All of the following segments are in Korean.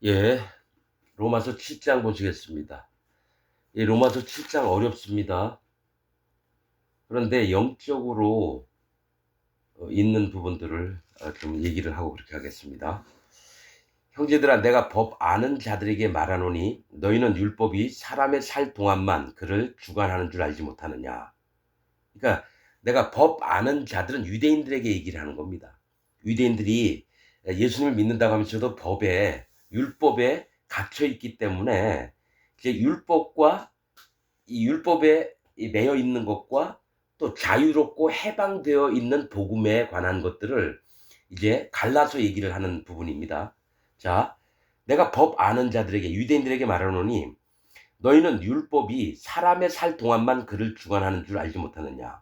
예, 로마서 7장 보시겠습니다. 이 로마서 7장 어렵습니다. 그런데 영적으로 있는 부분들을 좀 얘기를 하고 그렇게 하겠습니다. 형제들아, 내가 법 아는 자들에게 말하노니 너희는 율법이 사람의 살 동안만 그를 주관하는 줄 알지 못하느냐. 그러니까 내가 법 아는 자들은 유대인들에게 얘기를 하는 겁니다. 유대인들이 예수님을 믿는다고 하면서도 율법에 갇혀 있기 때문에 이제 율법과 이 율법에 매여 있는 것과 또 자유롭고 해방되어 있는 복음에 관한 것들을 이제 갈라서 얘기를 하는 부분입니다. 자, 내가 법 아는 자들에게 유대인들에게 말하노니 너희는 율법이 사람의 살 동안만 그를 주관하는 줄 알지 못하느냐.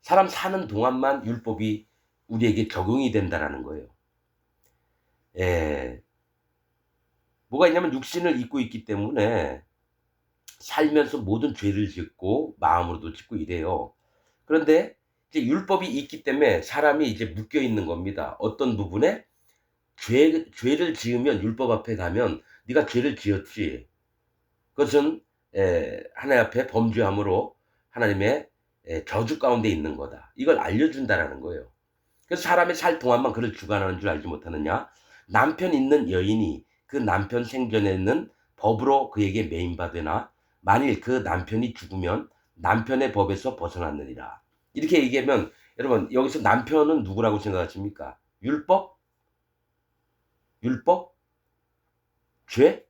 사람 사는 동안만 율법이 우리에게 적용이 된다라는 거예요. 예, 뭐가 있냐면 육신을 입고 있기 때문에 살면서 모든 죄를 짓고 마음으로도 짓고 이래요. 그런데 이제 율법이 있기 때문에 사람이 이제 묶여 있는 겁니다. 어떤 부분에 죄를 지으면 율법 앞에 가면 네가 죄를 지었지. 그것은 하나님 앞에 범죄함으로 하나님의 저주 가운데 있는 거다. 이걸 알려준다라는 거예요. 그래서 사람의 살 동안만 그를 주관하는 줄 알지 못하느냐. 남편 있는 여인이 그 남편 생전에는 법으로 그에게 매인받으나 만일 그 남편이 죽으면 남편의 법에서 벗어났느니라. 이렇게 얘기하면 여러분 여기서 남편은 누구라고 생각하십니까? 율법? 율법? 죄?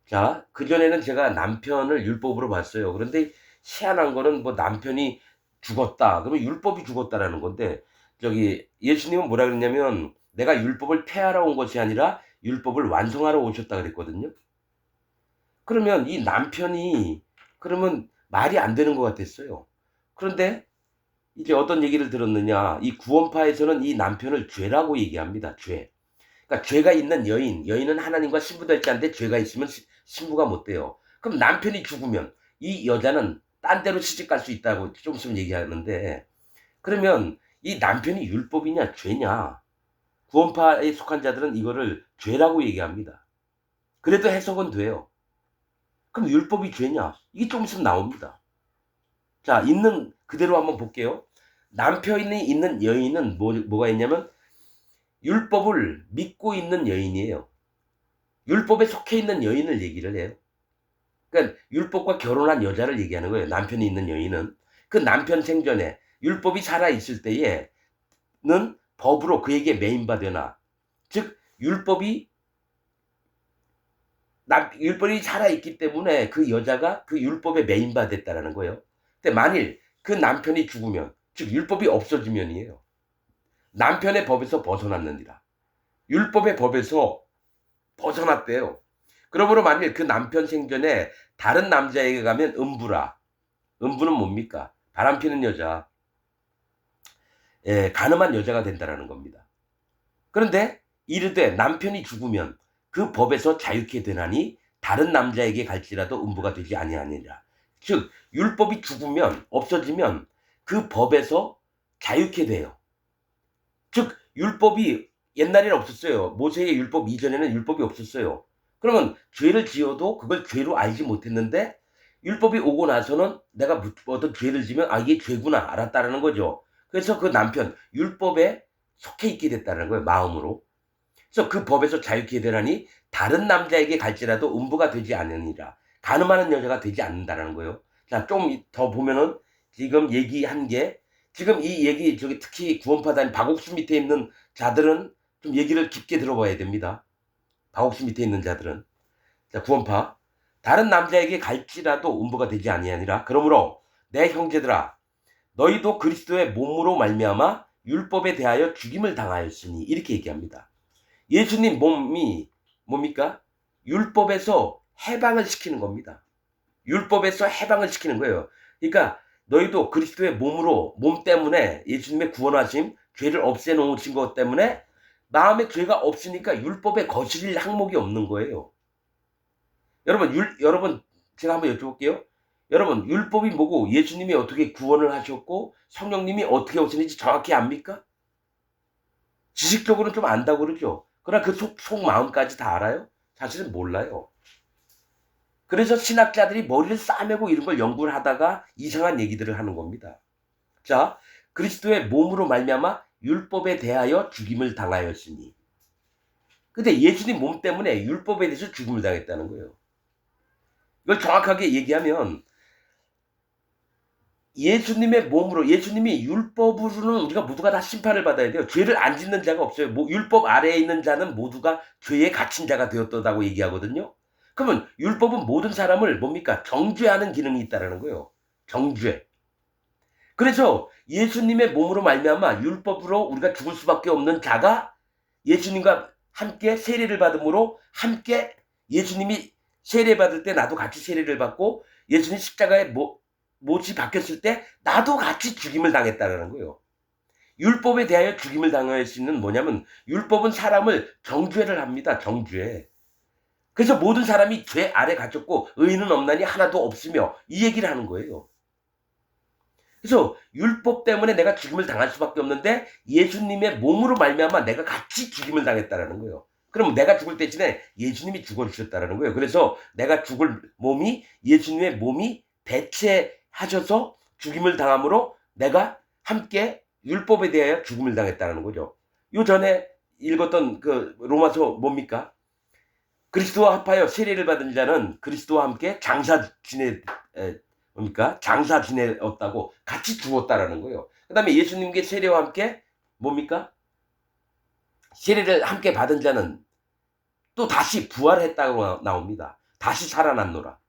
자, 그전에는 제가 남편을 율법으로 봤어요. 그런데 희한한 거는 뭐 남편이 죽었다. 그러면 율법이 죽었다라는 건데, 저기, 예수님은 뭐라 그랬냐면, 내가 율법을 폐하러 온 것이 아니라 율법을 완성하러 오셨다 그랬거든요. 그러면 이 남편이, 그러면 말이 안 되는 것 같았어요. 그런데 이제 어떤 얘기를 들었느냐. 이 구원파에서는 이 남편을 죄라고 얘기합니다. 죄. 그러니까 죄가 있는 여인은 하나님과 신부될지 않는데 죄가 있으면 신부가 못 돼요. 그럼 남편이 죽으면 이 여자는 딴 데로 시집갈 수 있다고 좀 있으면 얘기하는데 그러면 이 남편이 율법이냐 죄냐? 구원파에 속한 자들은 이거를 죄라고 얘기합니다. 그래도 해석은 돼요. 그럼 율법이 죄냐? 이게 좀 있으면 나옵니다. 자, 있는 그대로 한번 볼게요. 남편이 있는 여인은 뭐가 있냐면 율법을 믿고 있는 여인이에요. 율법에 속해 있는 여인을 얘기를 해요. 그러니까 율법과 결혼한 여자를 얘기하는 거예요. 남편이 있는 여인은. 그 남편 생전에 율법이 살아있을 때에는 법으로 그에게 매인받으나 즉 율법이 살아있기 때문에 그 여자가 그 율법에 매인받았다라는 거예요. 근데 만일 그 남편이 죽으면 즉 율법이 없어지면이에요. 남편의 법에서 벗어났느니라. 율법의 법에서 벗어났대요. 그러므로 만일 그 남편 생전에 다른 남자에게 가면 음부라. 음부는 뭡니까? 바람피는 여자, 간음한 여자가 된다라는 겁니다. 그런데 이르되 남편이 죽으면 그 법에서 자유케 되나니 다른 남자에게 갈지라도 음부가 되지 아니하니라. 즉 율법이 죽으면 없어지면 그 법에서 자유케 돼요. 즉 율법이 옛날에는 없었어요. 모세의 율법 이전에는 율법이 없었어요. 그러면 죄를 지어도 그걸 죄로 알지 못했는데 율법이 오고 나서는 내가 어떤 죄를 지면 아 이게 죄구나 알았다라는 거죠. 그래서 그 남편 율법에 속해 있게 됐다는 거예요. 마음으로. 그래서 그 법에서 자유케 되라니 다른 남자에게 갈지라도 음부가 되지 않으니라. 간음하는 여자가 되지 않는다라는 거예요. 자, 좀 더 보면은 지금 얘기한 게 지금 이 얘기 저기 특히 구원파단 박옥수 밑에 있는 자들은 좀 얘기를 깊게 들어봐야 됩니다. 박옥수 밑에 있는 자들은. 자, 구원파. 다른 남자에게 갈지라도 음부가 되지 아니하니라. 그러므로 내 형제들아 너희도 그리스도의 몸으로 말미암아 율법에 대하여 죽임을 당하였으니 이렇게 얘기합니다. 예수님 몸이 뭡니까? 율법에서 해방을 시키는 겁니다. 율법에서 해방을 시키는 거예요. 그러니까 너희도 그리스도의 몸 때문에 예수님의 구원하심, 죄를 없애놓으신 것 때문에 마음에 죄가 없으니까 율법에 거스릴 항목이 없는 거예요. 여러분 제가 한번 여쭤볼게요. 여러분 율법이 뭐고 예수님이 어떻게 구원을 하셨고 성령님이 어떻게 오시는지 정확히 압니까? 지식적으로는 좀 안다고 그러죠. 그러나 그 속마음까지 다 알아요? 사실은 몰라요. 그래서 신학자들이 머리를 싸매고 이런 걸 연구를 하다가 이상한 얘기들을 하는 겁니다. 자, 그리스도의 몸으로 말미암아 율법에 대하여 죽임을 당하였으니. 근데 예수님 몸 때문에 율법에 대해서 죽임을 당했다는 거예요. 이걸 정확하게 얘기하면 예수님의 몸으로, 예수님이 율법으로는 우리가 모두가 다 심판을 받아야 돼요. 죄를 안 짓는 자가 없어요. 율법 아래에 있는 자는 모두가 죄에 갇힌 자가 되었다고 얘기하거든요. 그러면 율법은 모든 사람을 뭡니까? 정죄하는 기능이 있다라는 거예요. 정죄. 그래서 예수님의 몸으로 말미암아 율법으로 우리가 죽을 수밖에 없는 자가 예수님과 함께 세례를 받음으로 함께 예수님이 세례 받을 때 나도 같이 세례를 받고 예수님 십자가에 못이 박혔을 때 나도 같이 죽임을 당했다는 거예요. 율법에 대하여 죽임을 당할 수 있는 뭐냐면 율법은 사람을 정죄를 합니다. 정죄. 그래서 모든 사람이 죄 아래 갇혔고 의인은 없나니 하나도 없으며 이 얘기를 하는 거예요. 그래서 율법 때문에 내가 죽임을 당할 수밖에 없는데 예수님의 몸으로 말미암아 내가 같이 죽임을 당했다라는 거예요. 그럼 내가 죽을 대신에 예수님이 죽어주셨다라는 거예요. 그래서 내가 죽을 몸이 예수님의 몸이 대체하셔서 죽임을 당함으로 내가 함께 율법에 대하여 죽임을 당했다는 거죠. 요 전에 읽었던 그 로마서 뭡니까? 그리스도와 합하여 세례를 받은 자는 그리스도와 함께 장사 지내었다고 같이 죽었다라는 거예요. 그 다음에 예수님께 세례와 함께 뭡니까? 세례를 함께 받은 자는 또 다시 부활했다고 나옵니다. 다시 살아났노라.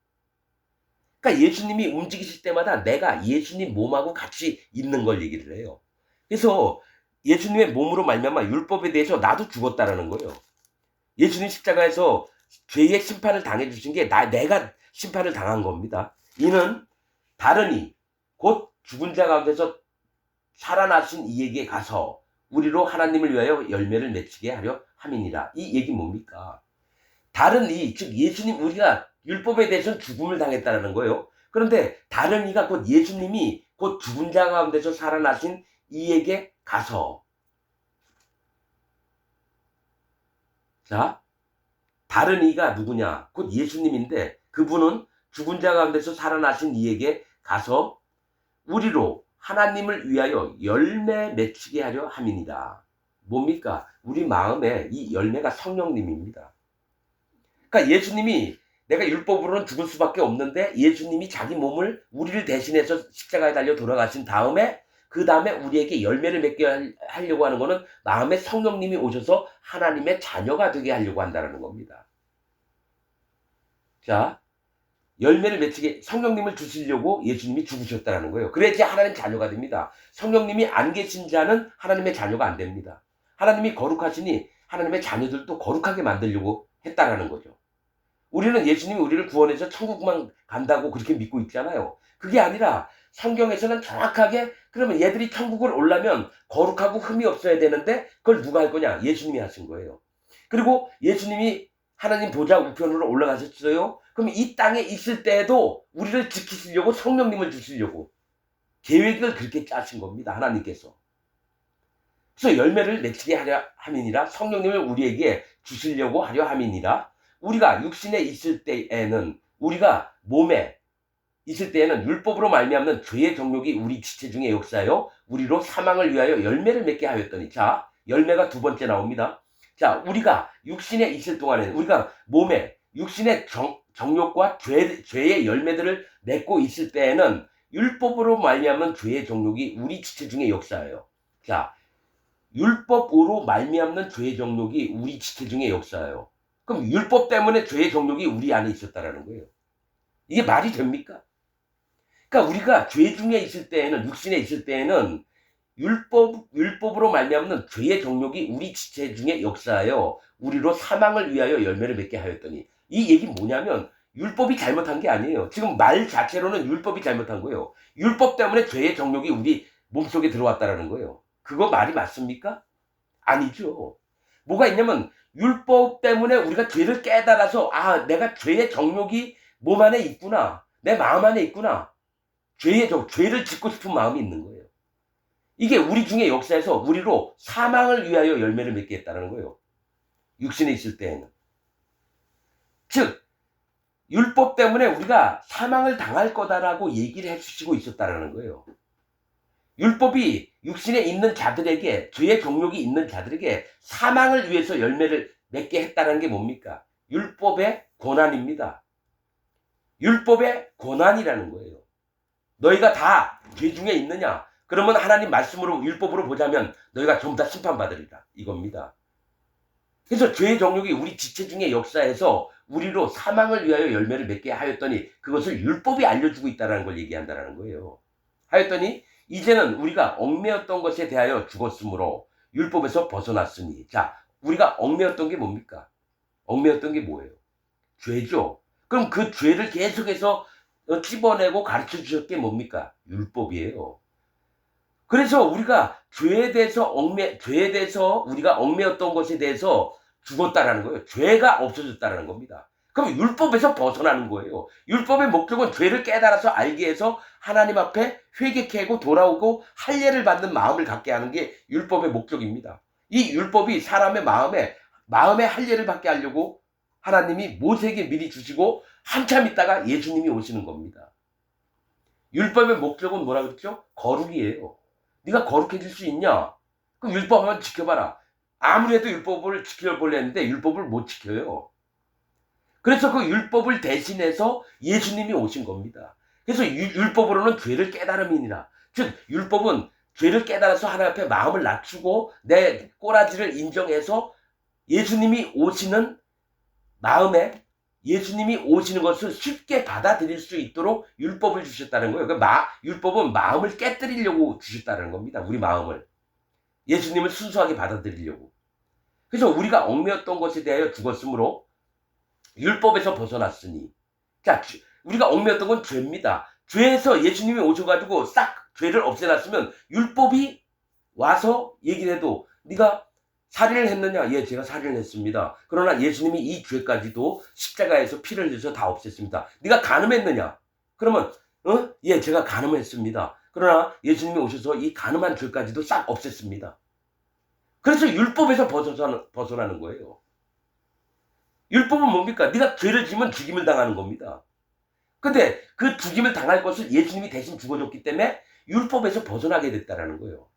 그러니까 예수님이 움직이실 때마다 내가 예수님 몸하고 같이 있는 걸 얘기를 해요. 그래서 예수님의 몸으로 말미암아 율법에 대해서 나도 죽었다라는 거예요. 예수님 십자가에서 죄의 심판을 당해주신 게 내가 심판을 당한 겁니다. 이는 다른 이 곧 죽은 자 가운데서 살아나신 이에게 가서 우리로 하나님을 위하여 열매를 맺히게 하려 함이니라. 이 얘기 뭡니까? 다른 이, 즉 예수님, 우리가 율법에 대해서는 죽음을 당했다는 거예요. 그런데 다른 이가 곧 예수님이 곧 죽은 자 가운데서 살아나신 이에게 가서, 자, 다른 이가 누구냐? 곧 예수님인데 그분은 죽은 자 가운데서 살아나신 이에게 가서 우리로 하나님을 위하여 열매 맺히게 하려 함이니라. 뭡니까? 우리 마음에 이 열매가 성령님입니다. 그러니까 예수님이 내가 율법으로는 죽을 수밖에 없는데 예수님이 자기 몸을 우리를 대신해서 십자가에 달려 돌아가신 다음에 그 다음에 우리에게 열매를 맺게 하려고 하는 것은 마음에 성령님이 오셔서 하나님의 자녀가 되게 하려고 한다는 겁니다. 자, 열매를 맺히게 성령님을 주시려고 예수님이 죽으셨다는 거예요. 그래야지 하나님 자녀가 됩니다. 성령님이 안 계신 자는 하나님의 자녀가 안 됩니다. 하나님이 거룩하시니 하나님의 자녀들도 거룩하게 만들려고 했다라는 거죠. 우리는 예수님이 우리를 구원해서 천국만 간다고 그렇게 믿고 있잖아요. 그게 아니라 성경에서는 정확하게 그러면 얘들이 천국을 오려면 거룩하고 흠이 없어야 되는데 그걸 누가 할 거냐? 예수님이 하신 거예요. 그리고 예수님이 하나님 보좌 우편으로 올라가셨어요. 그럼 이 땅에 있을 때에도 우리를 지키시려고 성령님을 주시려고 계획을 그렇게 짜신 겁니다. 하나님께서. 그래서 열매를 맺히게 하려 함이니라. 성령님을 우리에게 주시려고 하려 함이니라. 우리가 육신에 있을 때에는 우리가 몸에 있을 때에는 율법으로 말미암는 죄의 정욕이 우리 지체 중에 역사하여 우리로 사망을 위하여 열매를 맺게 하였더니, 자, 열매가 두 번째 나옵니다. 자, 우리가 육신에 있을 동안에는 우리가 몸에 육신의 정욕과 죄의 열매들을 맺고 있을 때에는 율법으로 말미암는 죄의 정욕이 우리 지체 중에 역사해요. 자, 율법으로 말미암는 죄의 정욕이 우리 지체 중에 역사해요. 그럼 율법 때문에 죄의 정욕이 우리 안에 있었다라는 거예요. 이게 말이 됩니까? 그러니까 우리가 죄 중에 있을 때에는, 육신에 있을 때에는 율법으로 말미암는 죄의 정욕이 우리 지체 중에 역사하여 우리로 사망을 위하여 열매를 맺게 하였더니, 이 얘기는 뭐냐면 율법이 잘못한 게 아니에요. 지금 말 자체로는 율법이 잘못한 거예요. 율법 때문에 죄의 정욕이 우리 몸속에 들어왔다라는 거예요. 그거 말이 맞습니까? 아니죠. 뭐가 있냐면 율법 때문에 우리가 죄를 깨달아서, 아, 내가 죄의 정욕이 몸 안에 있구나, 내 마음 안에 있구나, 죄를 짓고 싶은 마음이 있는 거예요. 이게 우리 중에 역사에서 우리로 사망을 위하여 열매를 맺게 했다는 거예요. 육신에 있을 때에는. 즉 율법 때문에 우리가 사망을 당할 거다라고 얘기를 해주시고 있었다라는 거예요. 율법이 육신에 있는 자들에게, 죄의 경력이 있는 자들에게 사망을 위해서 열매를 맺게 했다는 게 뭡니까? 율법의 고난입니다. 율법의 고난이라는 거예요. 너희가 다 죄 중에 있느냐? 그러면 하나님 말씀으로, 율법으로 보자면 너희가 전부 다 심판받으리라, 이겁니다. 그래서 죄의 정욕이 우리 지체 중에 역사에서 우리로 사망을 위하여 열매를 맺게 하였더니 그것을 율법이 알려주고 있다는 걸 얘기한다는 거예요. 하였더니 이제는 우리가 얽매였던 것에 대하여 죽었으므로 율법에서 벗어났으니. 자, 우리가 얽매였던 게 뭡니까? 얽매였던 게 뭐예요? 죄죠. 그럼 그 죄를 계속해서 찝어내고 가르쳐 주셨던 게 뭡니까? 율법이에요. 그래서 우리가 죄에 대해서 우리가 얽매였던 것에 대해서 죽었다라는 거예요. 죄가 없어졌다라는 겁니다. 그럼 율법에서 벗어나는 거예요. 율법의 목적은 죄를 깨달아서 알게 해서 하나님 앞에 회개케 하고 돌아오고 할례를 받는 마음을 갖게 하는 게 율법의 목적입니다. 이 율법이 사람의 마음에 할례를 받게 하려고 하나님이 모세에게 미리 주시고 한참 있다가 예수님이 오시는 겁니다. 율법의 목적은 뭐라 그랬죠? 거룩이에요. 네가 거룩해질 수 있냐? 그럼 율법 한번 지켜봐라. 아무리 해도 율법을 지켜보려 했는데 율법을 못 지켜요. 그래서 그 율법을 대신해서 예수님이 오신 겁니다. 그래서 율법으로는 죄를 깨달음이니라. 즉 율법은 죄를 깨달아서 하나님 앞에 마음을 낮추고 내 꼬라지를 인정해서 예수님이 오시는 마음에, 예수님이 오시는 것을 쉽게 받아들일 수 있도록 율법을 주셨다는 거예요. 율법은 마음을 깨뜨리려고 주셨다는 겁니다. 우리 마음을. 예수님을 순수하게 받아들이려고. 그래서 우리가 얽매였던 것에 대하여 죽었으므로 율법에서 벗어났으니. 자, 우리가 얽매였던 건 죄입니다. 죄에서 예수님이 오셔가지고 싹 죄를 없애놨으면 율법이 와서 얘기를 해도 네가 살인을 했느냐? 예, 제가 살인을 했습니다. 그러나 예수님이 이 죄까지도 십자가에서 피를 흘려서 다 없앴습니다. 네가 간음했느냐? 그러면 예, 제가 간음을 했습니다. 그러나 예수님이 오셔서 이 간음한 죄까지도 싹 없앴습니다. 그래서 율법에서 벗어나는 거예요. 율법은 뭡니까? 네가 죄를 지면 죽임을 당하는 겁니다. 근데 그 죽임을 당할 것을 예수님이 대신 죽어줬기 때문에 율법에서 벗어나게 됐다는 거예요.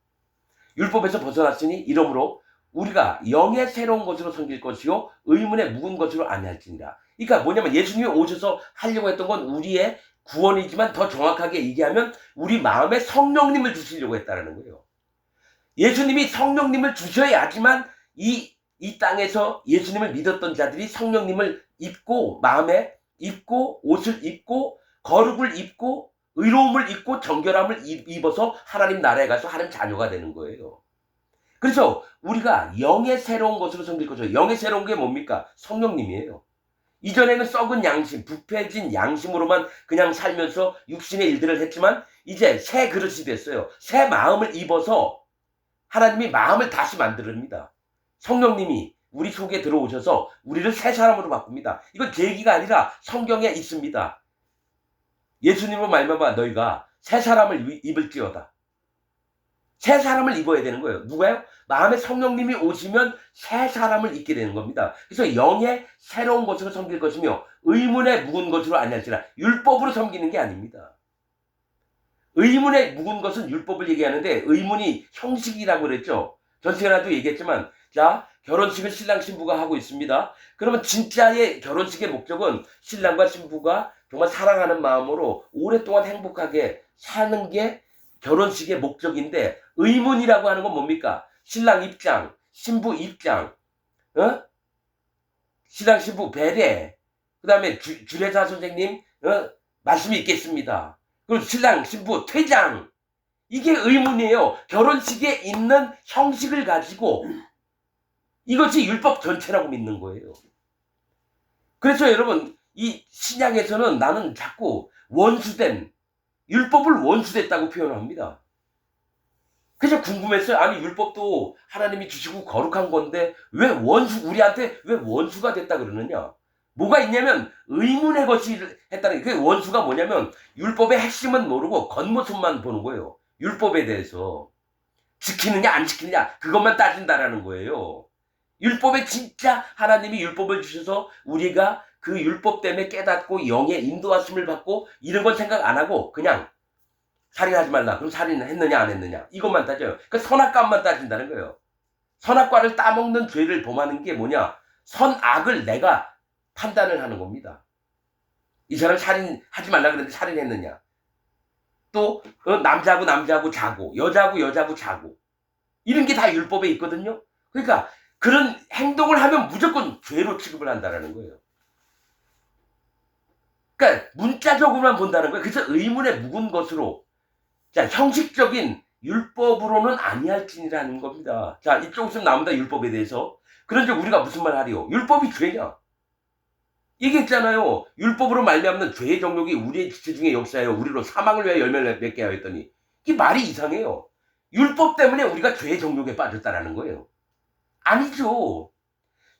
율법에서 벗어났으니 이러므로 우리가 영의 새로운 것으로 섬길 것이요 의문의 묵은 것으로 아니할지니라. 그러니까 뭐냐면 예수님이 오셔서 하려고 했던 건 우리의 구원이지만 더 정확하게 얘기하면 우리 마음에 성령님을 주시려고 했다는 거예요. 예수님이 성령님을 주셔야지만 이 땅에서 예수님을 믿었던 자들이 성령님을 입고 마음에 입고 옷을 입고 거룩을 입고 의로움을 입고 정결함을 입어서 하나님 나라에 가서 하나님 자녀가 되는 거예요. 그래서 우리가 영의 새로운 것으로 섬길 것이죠. 영의 새로운 게 뭡니까? 성령님이에요. 이전에는 썩은 양심, 부패진 양심으로만 그냥 살면서 육신의 일들을 했지만 이제 새 그릇이 됐어요. 새 마음을 입어서 하나님이 마음을 다시 만듭니다. 성령님이 우리 속에 들어오셔서 우리를 새 사람으로 바꿉니다. 이건 제 얘기가 아니라 성경에 있습니다. 예수님으로 말미암아 너희가 새 사람을 입을지어다. 새 사람을 입어야 되는 거예요. 누가요? 마음에 성령님이 오시면 새 사람을 입게 되는 겁니다. 그래서 영의 새로운 것으로 섬길 것이며 의문의 묵은 것으로 아니할지라. 율법으로 섬기는 게 아닙니다. 의문의 묵은 것은 율법을 얘기하는데 의문이 형식이라고 그랬죠. 전 시간에도 얘기했지만 자, 결혼식을 신랑 신부가 하고 있습니다. 그러면 진짜의 결혼식의 목적은 신랑과 신부가 정말 사랑하는 마음으로 오랫동안 행복하게 사는 게 결혼식의 목적인데 의문이라고 하는 건 뭡니까? 신랑 입장, 신부 입장, 신랑 신부 배례, 그 다음에 주례사 선생님 말씀이 있겠습니다. 그리고 신랑 신부 퇴장. 이게 의문이에요. 결혼식에 있는 형식을 가지고 이것이 율법 전체라고 믿는 거예요. 그래서 여러분 이 신약에서는 나는 자꾸 율법을 원수됐다고 표현합니다. 그래서 궁금했어요. 아니 율법도 하나님이 주시고 거룩한 건데 왜 우리한테 왜 원수가 됐다 그러느냐. 뭐가 있냐면 의문의 것이 했다는 게, 그 원수가 뭐냐면 율법의 핵심은 모르고 겉모습만 보는 거예요. 율법에 대해서 지키느냐 안 지키느냐 그것만 따진다라는 거예요. 율법에 진짜 하나님이 율법을 주셔서 우리가 그 율법 때문에 깨닫고 영의 인도하심을 받고 이런 건 생각 안 하고 그냥 살인하지 말라. 그럼 살인했느냐 안 했느냐 이것만 따져요. 그러니까 선악과만 따진다는 거예요. 선악과를 따먹는 죄를 범하는 게 뭐냐? 선악을 내가 판단을 하는 겁니다. 이 사람 살인하지 말라 그랬는데 살인했느냐? 또 남자하고 자고 여자하고 자고 이런 게 다 율법에 있거든요. 그러니까 그런 행동을 하면 무조건 죄로 취급을 한다는 거예요. 그러니까 문자적으로만 본다는 거예요. 그래서 의문에 묵은 것으로 자 형식적인 율법으로는 아니할지니라는 겁니다. 자 이쪽 있으면 나옵니다. 율법에 대해서. 그런데 우리가 무슨 말 하리요? 율법이 죄냐? 얘기했잖아요. 율법으로 말미암는 죄의 정욕이 우리의 지체 중에 역사하여 우리로 사망을 위하여 열매를 맺게 하였더니 이 말이 이상해요. 율법 때문에 우리가 죄의 정욕에 빠졌다라는 거예요. 아니죠.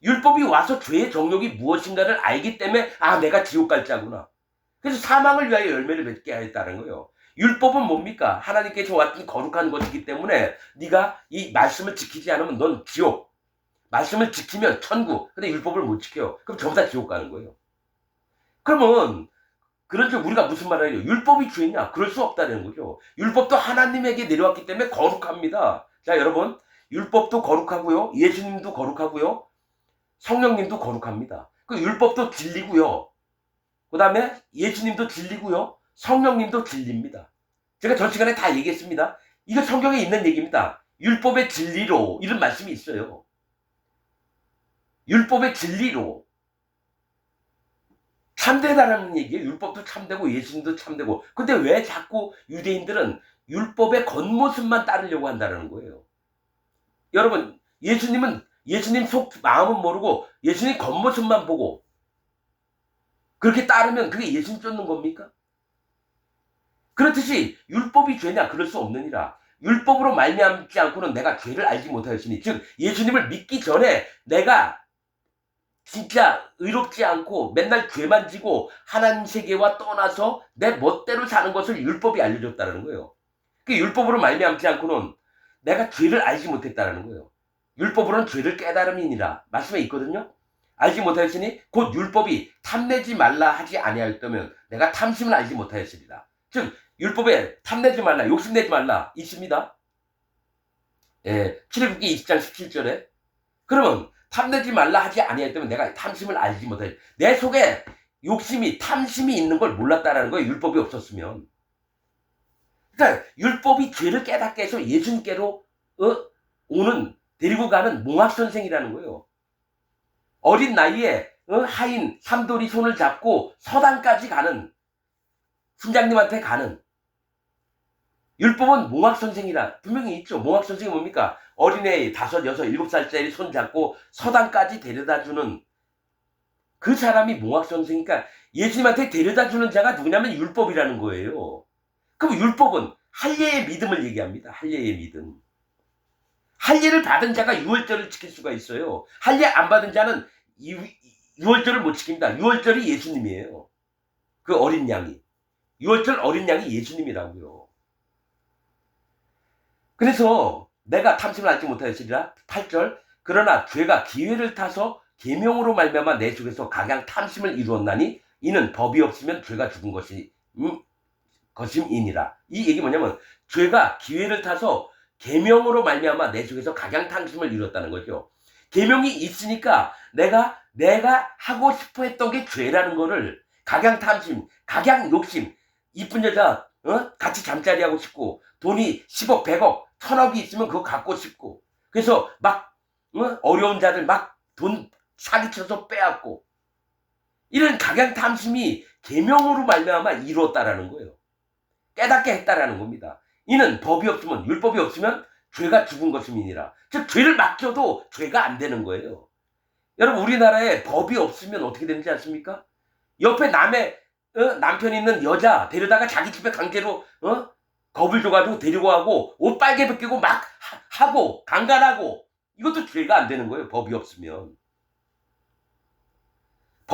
율법이 와서 죄의 정욕이 무엇인가를 알기 때문에 아 내가 지옥 갈 자구나. 그래서 사망을 위하여 열매를 맺게 하였다는 거예요. 율법은 뭡니까? 하나님께서 왔던 거룩한 것이기 때문에 네가 이 말씀을 지키지 않으면 넌 지옥. 말씀을 지키면 천국. 근데 율법을 못 지켜요. 그럼 전부 다 지옥 가는 거예요. 그러면 그런데 우리가 무슨 말을 해요? 율법이 죄냐? 그럴 수 없다는 거죠. 율법도 하나님에게 내려왔기 때문에 거룩합니다. 자 여러분 율법도 거룩하고요. 예수님도 거룩하고요. 성령님도 거룩합니다. 그 율법도 진리고요. 그 다음에 예수님도 진리고요. 성령님도 진리입니다. 제가 전 시간에 다 얘기했습니다. 이거 성경에 있는 얘기입니다. 율법의 진리로 이런 말씀이 있어요. 율법의 진리로 참되다라는 얘기예요. 율법도 참되고 예수님도 참되고. 근데 왜 자꾸 유대인들은 율법의 겉모습만 따르려고 한다는 거예요. 여러분 예수님 속 마음은 모르고 예수님 겉모습만 보고 그렇게 따르면 그게 예수님 쫓는 겁니까? 그렇듯이 율법이 죄냐? 그럴 수 없느니라. 율법으로 말미암지 않고는 내가 죄를 알지 못하였으니 즉 예수님을 믿기 전에 내가 진짜 의롭지 않고 맨날 죄만 지고 하나님 세계와 떠나서 내 멋대로 사는 것을 율법이 알려줬다는 거예요. 그 율법으로 말미암지 않고는 내가 죄를 알지 못했다는 거예요. 율법으로는 죄를 깨달음이니라 말씀에 있거든요. 알지 못하였으니 곧 율법이 탐내지 말라 하지 아니하였다면 내가 탐심을 알지 못하였으리라. 즉 율법에 탐내지 말라 욕심내지 말라 있습니다. 출애굽기 20장 17절에 그러면 탐내지 말라 하지 아니하였다면 내가 탐심을 알지 못하였다. 내 속에 욕심이 탐심이 있는 걸 몰랐다라는 거예요. 율법이 없었으면. 그러니까 율법이 죄를 깨닫게 해서 예수님께로 데리고 가는 몽학선생이라는 거예요. 어린 나이에 하인 삼돌이 손을 잡고 서당까지 가는 훈장님한테 가는 율법은 몽학선생이라 분명히 있죠. 몽학선생이 뭡니까? 어린애 5, 6, 7살짜리 손 잡고 서당까지 데려다주는 그 사람이 몽학선생이니까 예수님한테 데려다주는 자가 누구냐면 율법이라는 거예요. 그럼 율법은 할례의 믿음을 얘기합니다. 할례의 믿음. 할례를 받은 자가 유월절을 지킬 수가 있어요. 할례 안 받은 자는 유월절을 못 지킵니다. 유월절이 예수님이에요. 그 어린 양이. 유월절 어린 양이 예수님이라고요. 그래서 내가 탐심을 알지 못하였으리라. 8절 그러나 죄가 기회를 타서 계명으로 말미암아 내 속에서 각양 탐심을 이루었나니 이는 법이 없으면 죄가 죽은 것임이니라. 이 얘기 뭐냐면 죄가 기회를 타서 계명으로 말미암아 내 속에서 각양 탐심을 이루었다는 거죠. 계명이 있으니까 내가 하고 싶어 했던 게 죄라는 거를 각양 탐심, 각양 욕심, 이쁜 여자 같이 잠자리 하고 싶고 돈이 10억, 100억, 1000억이 있으면 그거 갖고 싶고 그래서 막 어려운 자들 막 돈 사기쳐서 빼앗고 이런 각양 탐심이 계명으로 말미암아 이루었다라는 거예요. 깨닫게 했다라는 겁니다. 이는 법이 없으면 율법이 없으면 죄가 죽은 것임이니라. 즉 죄를 맡겨도 죄가 안 되는 거예요. 여러분 우리나라에 법이 없으면 어떻게 되는지 아십니까? 옆에 남의 남편 있는 여자 데려다가 자기 집에 강제로 겁을 줘가지고 데리고 가고 옷 빨개 벗기고 막 하고 강간하고 이것도 죄가 안 되는 거예요. 법이 없으면.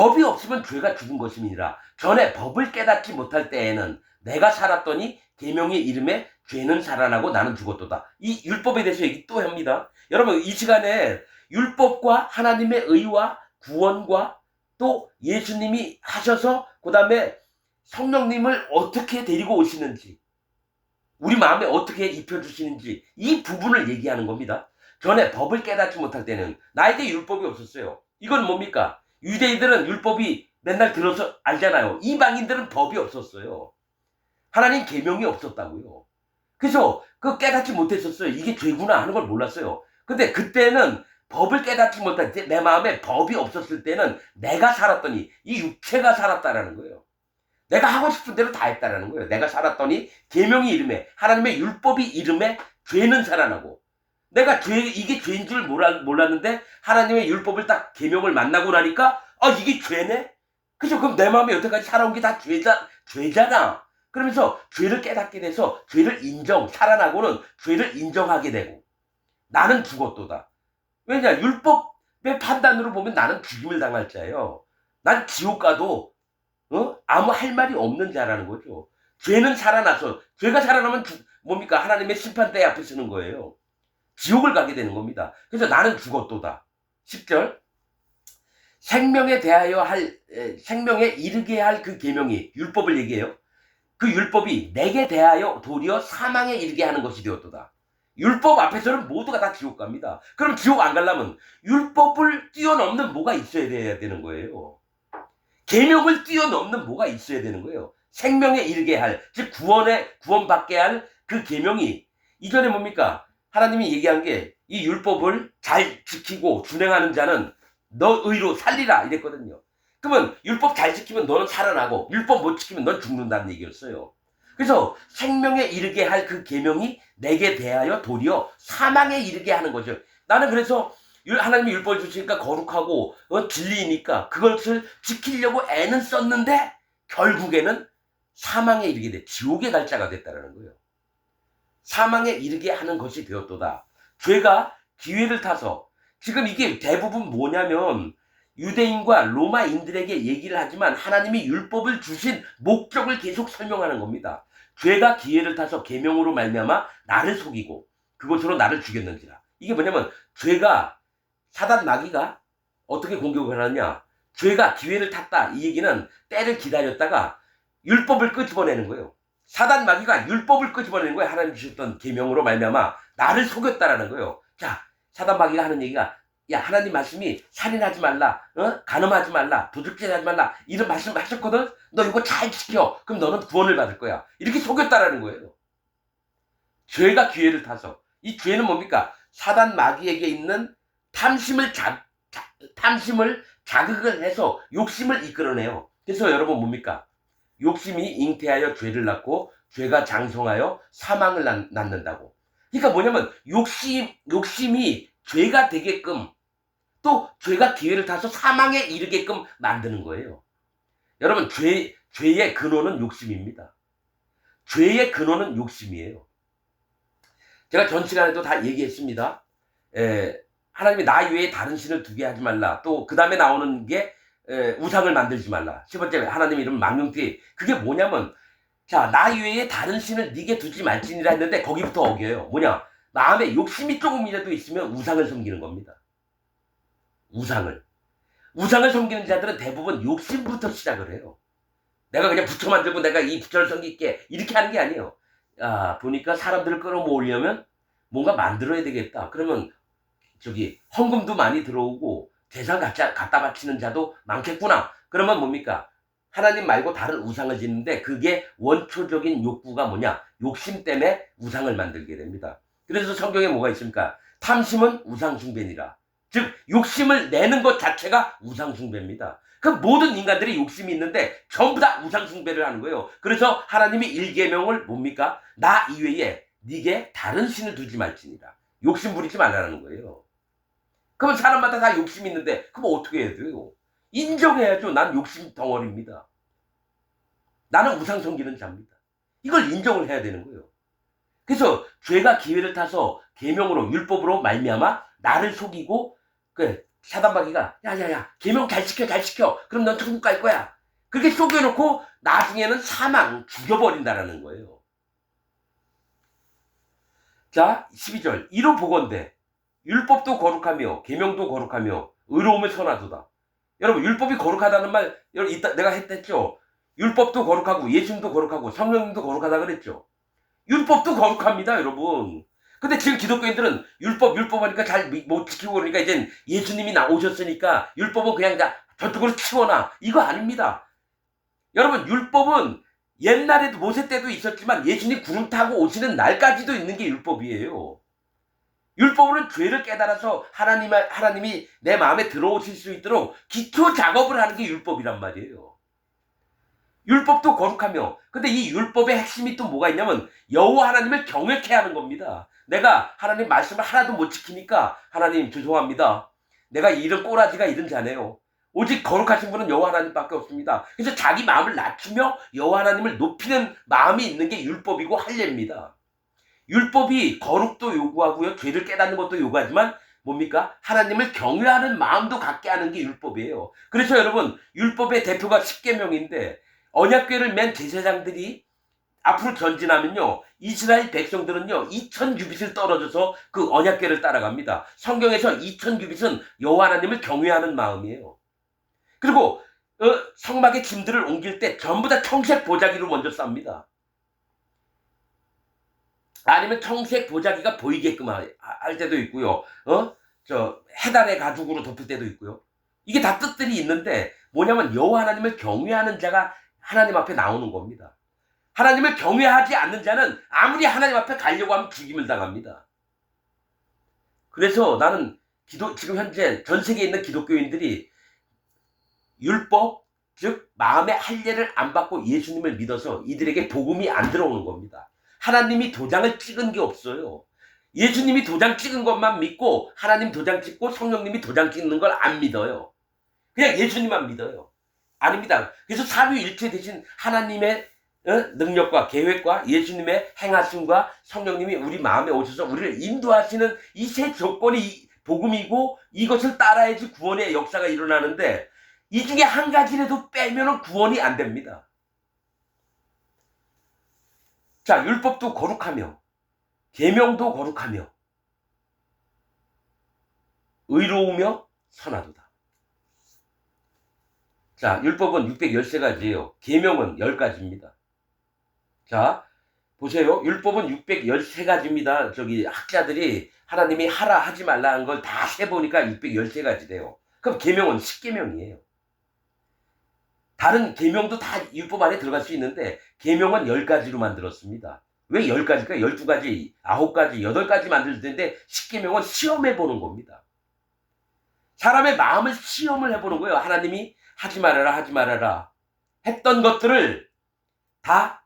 법이 없으면 죄가 죽은 것임이니라. 전에 법을 깨닫지 못할 때에는 내가 살았더니 계명의 이름에 죄는 살아나고 나는 죽었도다. 이 율법에 대해서 얘기 또 합니다. 여러분 이 시간에 율법과 하나님의 의와 구원과 또 예수님이 하셔서 그 다음에 성령님을 어떻게 데리고 오시는지 우리 마음에 어떻게 입혀주시는지 이 부분을 얘기하는 겁니다. 전에 법을 깨닫지 못할 때는 나에게 율법이 없었어요. 이건 뭡니까? 유대인들은 율법이 맨날 들어서 알잖아요. 이방인들은 법이 없었어요. 하나님 계명이 없었다고요. 그래서 그 깨닫지 못했었어요. 이게 죄구나 하는 걸 몰랐어요. 근데 그때는 법을 깨닫지 못할 때 내 마음에 법이 없었을 때는 내가 살았더니 이 육체가 살았다라는 거예요. 내가 하고 싶은 대로 다 했다라는 거예요. 내가 살았더니 계명이 이름에 하나님의 율법이 이름에 죄는 살아나고 내가 이게 죄인 줄 몰랐는데 하나님의 율법을 딱 계명을 만나고 나니까 이게 죄네? 그죠? 그럼 내 마음에 여태까지 살아온 게 다 죄잖아. 그러면서 죄를 깨닫게 돼서 죄를 살아나고는 죄를 인정하게 되고 나는 죽었도다. 왜냐? 율법의 판단으로 보면 나는 죽임을 당할 자예요. 난 지옥 가도 아무 할 말이 없는 자라는 거죠. 죄는 살아나서 죄가 살아나면 뭡니까? 하나님의 심판대 앞에 서는 거예요. 지옥을 가게 되는 겁니다. 그래서 나는 죽었도다. 10절 생명에 이르게 할 그 계명이 율법을 얘기해요. 그 율법이 내게 대하여 도리어 사망에 이르게 하는 것이 되었도다. 율법 앞에서는 모두가 다 지옥 갑니다. 그럼 지옥 안 가려면 율법을 뛰어넘는 뭐가 있어야 되는 거예요. 계명을 뛰어넘는 뭐가 있어야 되는 거예요. 생명에 이르게 할, 즉 구원받게 할 그 계명이 이전에 뭡니까? 하나님이 얘기한 게 이 율법을 잘 지키고 준행하는 자는 너 의로 살리라 이랬거든요. 그러면 율법 잘 지키면 너는 살아나고 율법 못 지키면 넌 죽는다는 얘기였어요. 그래서 생명에 이르게 할 그 계명이 내게 대하여 도리어 사망에 이르게 하는 거죠. 나는 그래서 하나님이 율법을 주시니까 거룩하고 진리니까 그것을 지키려고 애는 썼는데 결국에는 사망에 이르게 돼. 지옥의 갈 자가 됐다는 거예요. 사망에 이르게 하는 것이 되었도다. 죄가 기회를 타서 지금 이게 대부분 뭐냐면 유대인과 로마인들에게 얘기를 하지만 하나님이 율법을 주신 목적을 계속 설명하는 겁니다. 죄가 기회를 타서 계명으로 말미암아 나를 속이고 그것으로 나를 죽였는지라. 이게 뭐냐면 죄가 사단 마귀가 어떻게 공격을 하느냐. 죄가 기회를 탔다. 이 얘기는 때를 기다렸다가 율법을 끄집어내는 거예요. 사단 마귀가 율법을 끄집어내는 거예요. 하나님 주셨던 계명으로 말미암아 나를 속였다라는 거예요. 자, 사단 마귀가 하는 얘기가 야 하나님 말씀이 살인하지 말라, 간음하지 말라, 도둑질하지 말라 이런 말씀 하셨거든. 너 이거 잘 지켜. 그럼 너는 구원을 받을 거야. 이렇게 속였다라는 거예요. 죄가 기회를 타서 이 죄는 뭡니까? 사단 마귀에게 있는 탐심을 자극을 해서 욕심을 이끌어내요. 그래서 여러분 뭡니까? 욕심이 잉태하여 죄를 낳고 죄가 장성하여 사망을 낳는다고. 그러니까 뭐냐면 욕심이 죄가 되게끔 또 죄가 기회를 타서 사망에 이르게끔 만드는 거예요. 여러분 죄의 근원은 욕심입니다. 죄의 근원은 욕심이에요. 제가 전 시간에도 다 얘기했습니다. 하나님이 나 외에 다른 신을 두게 하지 말라. 또 그 다음에 나오는 게 우상을 만들지 말라. 10번째 하나님 이름 망령띠. 그게 뭐냐면 자, 나 외에 다른 신을 네게 두지 말지니라 했는데 거기부터 어겨요. 뭐냐? 마음에 욕심이 조금이라도 있으면 우상을 섬기는 겁니다. 우상을 섬기는 자들은 대부분 욕심부터 시작을 해요. 내가 그냥 부처 만들고 내가 이 부처를 섬길게 이렇게 하는 게 아니에요. 보니까 사람들을 끌어모으려면 뭔가 만들어야 되겠다. 그러면 헌금도 많이 들어오고 재산 갖다 바치는 자도 많겠구나. 그러면 뭡니까? 하나님 말고 다른 우상을 짓는데 그게 원초적인 욕구가 뭐냐? 욕심 때문에 우상을 만들게 됩니다. 그래서 성경에 뭐가 있습니까? 탐심은 우상 숭배니라. 즉 욕심을 내는 것 자체가 우상 숭배입니다. 그 모든 인간들이 욕심이 있는데 전부 다 우상 숭배를 하는 거예요. 그래서 하나님이 일계명을 뭡니까? 나 이외에 네게 다른 신을 두지 말지니라. 욕심 부리지 말라는 거예요. 그러면 사람마다 다 욕심이 있는데 그럼 어떻게 해야 돼요? 인정해야죠. 난 욕심 덩어리입니다. 나는 우상 섬기는 자입니다. 이걸 인정을 해야 되는 거예요. 그래서 죄가 기회를 타서 계명으로 율법으로 말미암아 나를 속이고 사단마귀가 야야야 계명 잘 지켜 잘 지켜 그럼 넌 천국 갈 거야. 그렇게 속여놓고 나중에는 사망 죽여버린다라는 거예요. 자 12절 이로 보건대 율법도 거룩하며 계명도 거룩하며 의로움을 선하도다. 여러분 율법이 거룩하다는 말 여러분 이따 내가 했죠. 율법도 거룩하고 예수님도 거룩하고 성령님도 거룩하다 그랬죠. 율법도 거룩합니다 여러분. 근데 지금 기독교인들은 율법 하니까 잘 못 지키고 그러니까 이젠 예수님이 나오셨으니까 율법은 그냥 다 저쪽으로 치워놔. 이거 아닙니다. 여러분 율법은 옛날에도 모세 때도 있었지만 예수님 구름 타고 오시는 날까지도 있는 게 율법이에요. 율법으로는 죄를 깨달아서 하나님이 내 마음에 들어오실 수 있도록 기초 작업을 하는 게 율법이란 말이에요. 율법도 거룩하며 근데 이 율법의 핵심이 또 뭐가 있냐면 여호와 하나님을 경외케 하는 겁니다. 내가 하나님 말씀을 하나도 못 지키니까 하나님 죄송합니다. 내가 이런 꼬라지가 이런 자네요. 오직 거룩하신 분은 여호와 하나님밖에 없습니다. 그래서 자기 마음을 낮추며 여호와 하나님을 높이는 마음이 있는 게 율법이고 할례입니다. 율법이 거룩도 요구하고요. 죄를 깨닫는 것도 요구하지만 뭡니까? 하나님을 경외하는 마음도 갖게 하는 게 율법이에요. 그래서 여러분 율법의 대표가 십계명인데 언약궤를 맨 제사장들이 앞으로 전진하면요. 이스라엘 백성들은요. 2000규빗을 떨어져서 그 언약궤를 따라갑니다. 성경에서 2000규빗은 여호와 하나님을 경외하는 마음이에요. 그리고 성막의 짐들을 옮길 때 전부 다 청색 보자기로 먼저 쌉니다. 아니면 청색 보자기가 보이게끔 할 때도 있고요. 해달의 가죽으로 덮을 때도 있고요. 이게 다 뜻들이 있는데 뭐냐면 여호와 하나님을 경외하는 자가 하나님 앞에 나오는 겁니다. 하나님을 경외하지 않는 자는 아무리 하나님 앞에 가려고 하면 죽임을 당합니다. 그래서 나는 지금 현재 전 세계에 있는 기독교인들이 율법, 즉 마음의 할례를 안 받고 예수님을 믿어서 이들에게 복음이 안 들어오는 겁니다. 하나님이 도장을 찍은 게 없어요. 예수님이 도장 찍은 것만 믿고 하나님 도장 찍고 성령님이 도장 찍는 걸 안 믿어요. 그냥 예수님만 믿어요. 아닙니다. 그래서 삼위일체 대신 하나님의 능력과 계획과 예수님의 행하심과 성령님이 우리 마음에 오셔서 우리를 인도하시는 이 세 조건이 복음이고 이것을 따라야지 구원의 역사가 일어나는데 이 중에 한 가지라도 빼면 구원이 안 됩니다. 자, 율법도 거룩하며 계명도 거룩하며 의로우며 선하도다. 자, 율법은 613가지예요. 계명은 10가지입니다. 자, 보세요. 율법은 613가지입니다. 저기 학자들이 하나님이 하라 하지 말라 한 걸 다 세보니까 613가지래요. 그럼 계명은 10계명이에요. 다른 계명도 다 율법 안에 들어갈 수 있는데 계명은 10가지로 만들었습니다. 왜 10가지일까? 12가지, 9가지, 8가지 만들 텐데 10계명은 시험해 보는 겁니다. 사람의 마음을 시험을 해보는 거예요. 하나님이 하지 말아라 하지 말아라 했던 것들을 다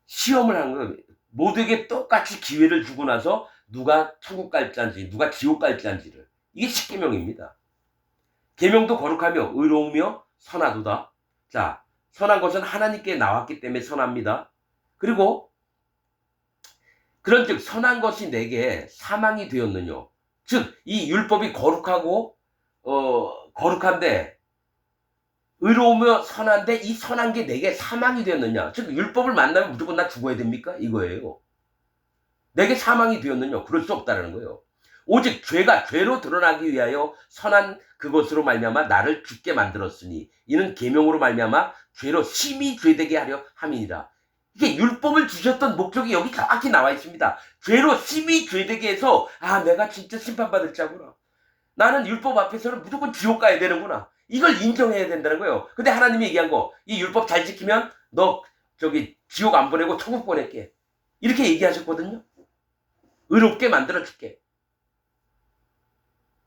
시험을 한 거예요. 모두에게 똑같이 기회를 주고 나서 누가 천국 갈지인지 누가 지옥 갈지인지를. 이게 10계명입니다. 계명도 거룩하며 의로우며 선하도다. 자, 선한 것은 하나님께 나왔기 때문에 선합니다. 그리고 그런즉 선한 것이 내게 사망이 되었느냐. 즉 이 율법이 거룩하고 거룩한데 의로우며 선한데 이 선한 게 내게 사망이 되었느냐. 즉 율법을 만나면 무조건 나 죽어야 됩니까? 이거예요. 내게 사망이 되었느냐. 그럴 수 없다는 거예요. 오직 죄가 죄로 드러나기 위하여 선한 그것으로 말미암아 나를 죽게 만들었으니 이는 계명으로 말미암아 죄로 심히 죄되게 하려 함이니라. 이게 율법을 주셨던 목적이 여기 정확히 나와 있습니다. 죄로 심히 죄되게 해서 내가 진짜 심판받을 자구나. 나는 율법 앞에서는 무조건 지옥 가야 되는구나. 이걸 인정해야 된다는 거예요. 근데 하나님이 얘기한 거, 이 율법 잘 지키면 너 지옥 안 보내고 천국 보낼게. 이렇게 얘기하셨거든요. 의롭게 만들어줄게.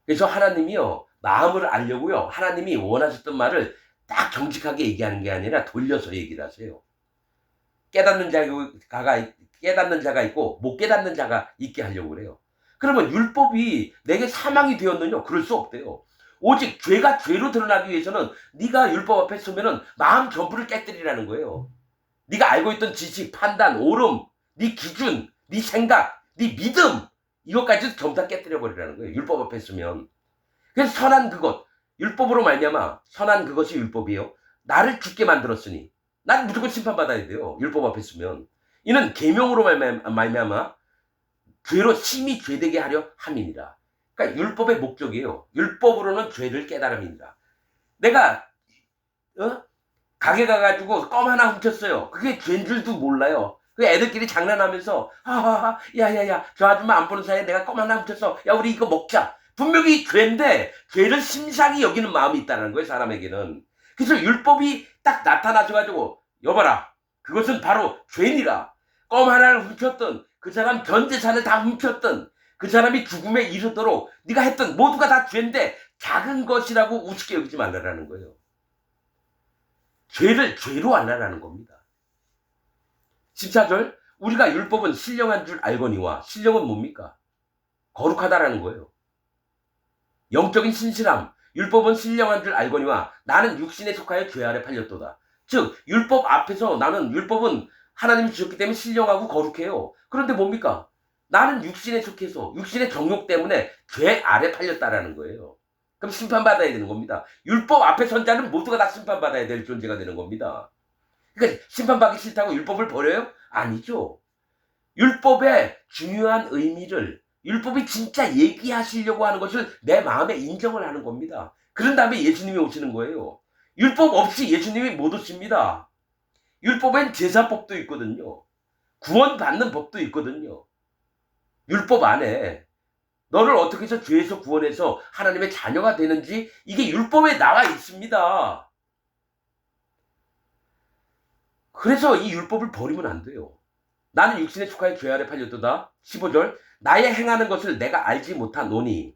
그래서 하나님이요, 마음을 알려고요, 하나님이 원하셨던 말을 딱 정직하게 얘기하는 게 아니라 돌려서 얘기를 하세요. 깨닫는 자가 있고 못 깨닫는 자가 있게 하려고 그래요. 그러면 율법이 내게 사망이 되었느냐? 그럴 수 없대요. 오직 죄가 죄로 드러나기 위해서는 네가 율법 앞에 서면은 마음 전부를 깨뜨리라는 거예요. 네가 알고 있던 지식, 판단, 옳음, 네 기준, 네 생각, 네 믿음, 이것까지도 전부 다 깨뜨려버리라는 거예요. 율법 앞에 서면. 그래서 선한 그것, 율법으로 말미암아 선한 그것이 율법이에요. 나를 죽게 만들었으니 난 무조건 심판받아야 돼요. 율법 앞에 쓰면. 이는 계명으로 말미암아 죄로 심히 죄되게 하려 함이니라. 그러니까 율법의 목적이에요. 율법으로는 죄를 깨달음이니라. 내가 가게 가가지고 껌 하나 훔쳤어요. 그게 죄인 줄도 몰라요. 그 애들끼리 장난하면서 하하하 야야야 저 아줌마 안 보는 사이에 내가 껌 하나 훔쳤어. 야 우리 이거 먹자. 분명히 죄인데 죄를 심상히 여기는 마음이 있다는 거예요. 사람에게는. 그래서 율법이 딱 나타나셔가지고 여봐라. 그것은 바로 죄니라. 껌 하나를 훔쳤던 그 사람 전 재산을 다 훔쳤던 그 사람이 죽음에 이르도록 네가 했던 모두가 다 죄인데 작은 것이라고 우습게 여기지 말라라는 거예요. 죄를 죄로 알라라는 겁니다. 14절 우리가 율법은 신령한 줄 알거니와 신령은 뭡니까? 거룩하다라는 거예요. 영적인 신실함 율법은 신령한 줄 알거니와 나는 육신에 속하여 죄 아래 팔렸도다. 즉 율법 앞에서 나는 율법은 하나님이 주셨기 때문에 신령하고 거룩해요. 그런데 뭡니까? 나는 육신에 속해서 육신의 정욕 때문에 죄 아래 팔렸다라는 거예요. 그럼 심판받아야 되는 겁니다. 율법 앞에 선 자는 모두가 다 심판받아야 될 존재가 되는 겁니다. 그러니까 심판받기 싫다고 율법을 버려요? 아니죠. 율법의 중요한 의미를 율법이 진짜 얘기하시려고 하는 것을 내 마음에 인정을 하는 겁니다. 그런 다음에 예수님이 오시는 거예요. 율법 없이 예수님이 못 오십니다. 율법엔 제사법도 있거든요. 구원받는 법도 있거든요. 율법 안에 너를 어떻게 해서 죄에서 구원해서 하나님의 자녀가 되는지 이게 율법에 나와 있습니다. 그래서 이 율법을 버리면 안 돼요. 나는 육신에 속하여 죄 아래 팔렸도다. 15절 나의 행하는 것을 내가 알지 못하노니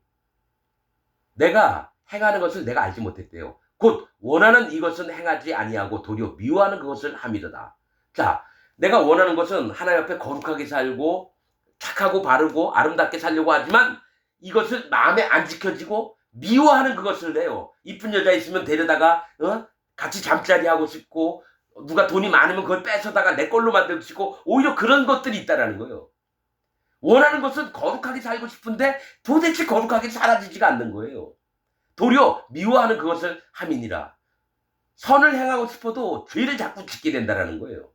내가 행하는 것을 내가 알지 못했대요. 곧 원하는 이것은 행하지 아니하고 도리어 미워하는 그것을 함이로다. 자, 내가 원하는 것은 하나님 앞에 거룩하게 살고 착하고 바르고 아름답게 살려고 하지만 이것을 마음에 안 지켜지고 미워하는 그것을 해요. 이쁜 여자 있으면 데려다가 같이 잠자리 하고 싶고 누가 돈이 많으면 그걸 뺏어다가 내 걸로 만들고 싶고 오히려 그런 것들이 있다라는 거예요. 원하는 것은 거룩하게 살고 싶은데 도대체 거룩하게 살아지지가 않는 거예요. 도리어 미워하는 그것을 함이니라. 선을 행하고 싶어도 죄를 자꾸 짓게 된다라는 거예요.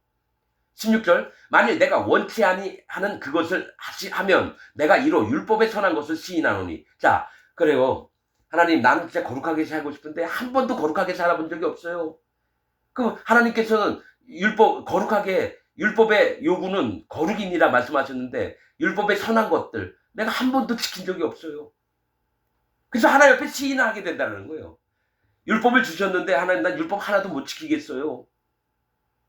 16절 만일 내가 원치 아니하는 그것을 하면 내가 이로 율법에 선한 것을 시인하노니. 자 그래요. 하나님 나는 진짜 거룩하게 살고 싶은데 한 번도 거룩하게 살아본 적이 없어요. 그럼 하나님께서는 율법의 요구는 거룩이니라 말씀하셨는데 율법의 선한 것들 내가 한 번도 지킨 적이 없어요. 그래서 하나님 옆에 시인하게 된다는 거예요. 율법을 주셨는데 하나님 난 율법 하나도 못 지키겠어요.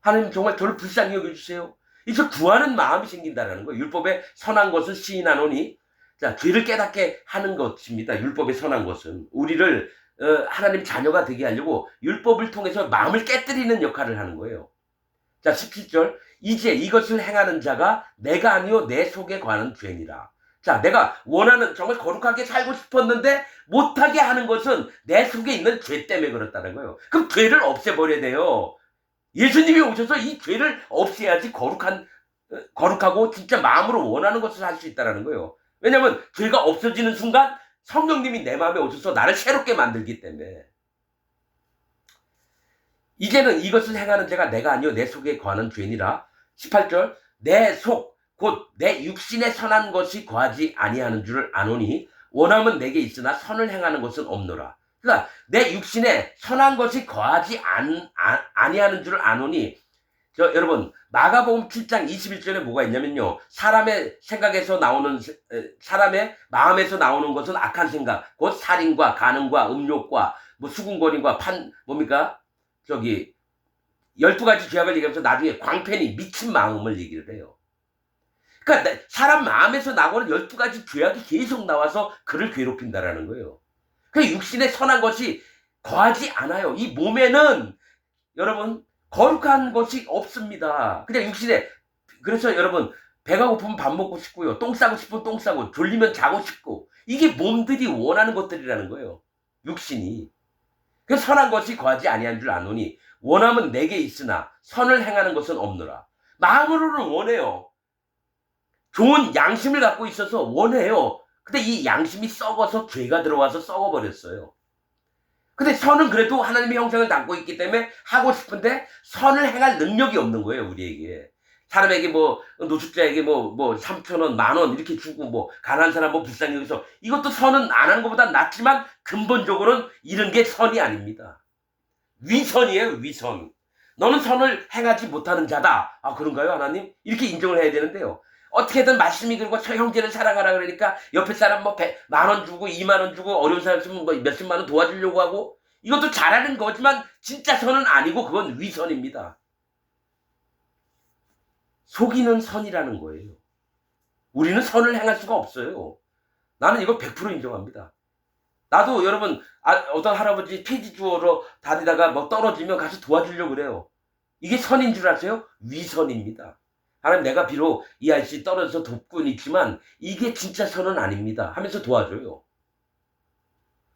하나님 정말 저를 불쌍히 여겨주세요. 이제 구하는 마음이 생긴다는 거예요. 율법의 선한 것을 시인하노니 자 죄를 깨닫게 하는 것입니다. 율법의 선한 것은 우리를 하나님 자녀가 되게 하려고 율법을 통해서 마음을 깨뜨리는 역할을 하는 거예요. 자 17절 이제 이것을 행하는 자가 내가 아니요 내 속에 관한 죄니라. 자 내가 원하는 정말 거룩하게 살고 싶었는데 못하게 하는 것은 내 속에 있는 죄 때문에 그렇다는 거예요. 그럼 죄를 없애버려야 돼요. 예수님이 오셔서 이 죄를 없애야지 거룩하고 진짜 마음으로 원하는 것을 할 수 있다는 거예요. 왜냐하면 죄가 없어지는 순간 성령님이 내 마음에 오셔서 나를 새롭게 만들기 때문에. 이제는 이것을 행하는 자가 내가 아니요 내 속에 관한 죄니라. 18절 내 속 곧 내 육신에 선한 것이 거하지 아니하는 줄을 아노니 원함은 내게 있으나 선을 행하는 것은 없노라. 그러니까 내 육신에 선한 것이 거하지 아니하는 줄을 아노니 여러분 마가복음 7장 21절에 뭐가 있냐면요. 사람의 생각에서 나오는 사람의 마음에서 나오는 것은 악한 생각 곧 살인과 간음과 음욕과 뭐 수군거림과 뭡니까 12가지 죄악을 얘기하면서 나중에 광팬이 미친 마음을 얘기를 해요. 그러니까 사람 마음에서 나오는 12가지 죄악이 계속 나와서 그를 괴롭힌다라는 거예요. 그 육신에 선한 것이 거하지 않아요. 이 몸에는 여러분 거룩한 것이 없습니다. 그냥 육신에. 그래서 여러분 배가 고프면 밥 먹고 싶고요. 똥 싸고 싶으면 똥 싸고 졸리면 자고 싶고 이게 몸들이 원하는 것들이라는 거예요. 육신이. 그 선한 것이 거하지 아니한 줄 아노니 원함은 내게 있으나 선을 행하는 것은 없노라. 마음으로는 원해요. 좋은 양심을 갖고 있어서 원해요. 근데 이 양심이 썩어서 죄가 들어와서 썩어버렸어요. 근데 선은 그래도 하나님의 형상을 담고 있기 때문에 하고 싶은데 선을 행할 능력이 없는 거예요, 우리에게. 사람에게 뭐 노숙자에게 뭐 3,000원, 10,000원 이렇게 주고 뭐 가난한 사람 뭐 불쌍히 여기서 이것도 선은 안 하는 것보다 낫지만 근본적으로는 이런 게 선이 아닙니다. 위선이에요, 위선. 너는 선을 행하지 못하는 자다. 아, 그런가요, 하나님? 이렇게 인정을 해야 되는데요. 어떻게든 말씀이 그리고 형제를 사랑하라 그러니까 옆에 사람 뭐 10,000원 주고 20,000원 주고 어려운 사람 있으면 뭐 몇십만 원 도와주려고 하고 이것도 잘하는 거지만 진짜 선은 아니고 그건 위선입니다. 속이는 선이라는 거예요. 우리는 선을 행할 수가 없어요. 나는 이거 100% 인정합니다. 나도 여러분 어떤 할아버지 폐지 주워러 다니다가 뭐 떨어지면 가서 도와주려고 그래요. 이게 선인 줄 아세요? 위선입니다. 하나님 내가 비록 이 아저씨 떨어져서 돕고는 있지만 이게 진짜 선은 아닙니다 하면서 도와줘요.